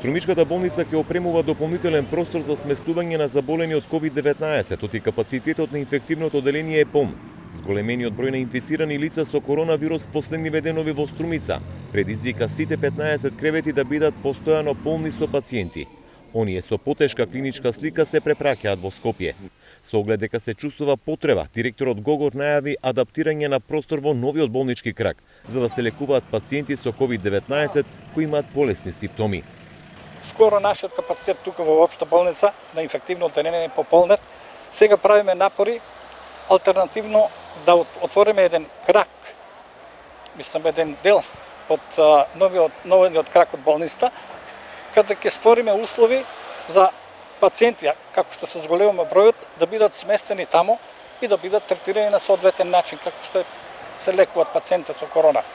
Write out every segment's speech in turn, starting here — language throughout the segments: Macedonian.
Струмичката болница ќе опремува дополнителен простор за сместување на заболени од COVID-19, оти капацитетот на инфективното оделение е полн. Зголемениот број на инфицирани лица со коронавирус последниве денови во Струмица предизвика сите 15 кревети да бидат постојано полни со пациенти. Оние со потешка клиничка слика се препраќаат во Скопје. Со оглед дека се чувствува потреба, директорот Гогор најави адаптирање на простор во новиот болнички крак, за да се лекуваат пациенти со COVID-19 кои имаат болесни симптоми. Скоро нашиот капацитет тука во општа болница на инфективно оделение е пополнет. Сега правиме напори алтернативно да отвориме еден крак, мислам еден дел од новиот крак од болницата, каде ќе створиме услови за пациенти, како што се зголемува бројот, да бидат сместени таму и да бидат третирани на соодветен начин, како што се лекуваат пациенти со корона.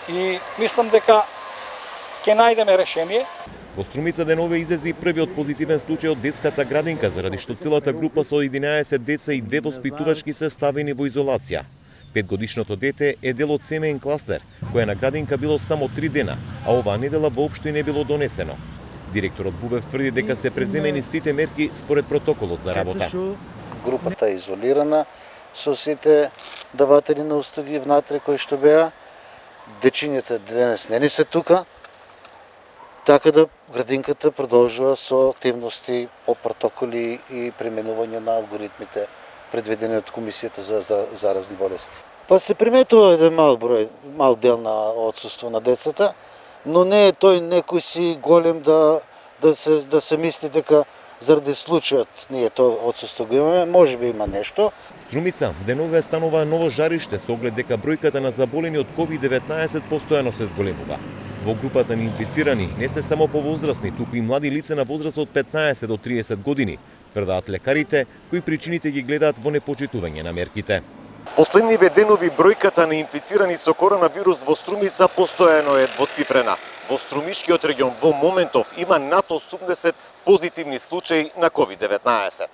И мислам дека ќе најдеме решение. Во Струмица денове излезе и првиот позитивен случај од детската градинка, заради што целата група со 11 деца и 2 воспитувачки се ставени во изолација. 5-годишното дете е дел од семеен кластер, која на градинка било само 3 дена, а оваа недела воопшто и не било донесено. Директорот Бубев тврди дека се преземени сите мерки според протоколот за работа. Групата е изолирана со сите даватели на услуги внатре кои што беа. Дечињата денес не се тука, така да градинката продолжува со активности по протоколи и применување на алгоритмите предвидени од Комисијата за заразни болести. Па се приметува еден мал дел на отсуство на децата, но не е тој некој си голем да се мисли дека заради случајот ние тоа отсуство го имаме, можеби има нешто. Струмица денове станува ново жариште со оглед дека бројката на заболени од COVID-19 постојано се зголемува. Во групата на инфицирани не се само повозрасни, туку и млади лица на возраст од 15 до 30 години, тврдаат лекарите, кои причините ги гледаат во непочитување на мерките. Последниве денови бројката на инфицирани со коронавирус во Струмица постојано е двоцифрена. Во Струмишкиот регион во моментов има над 80 позитивни случаи на COVID-19.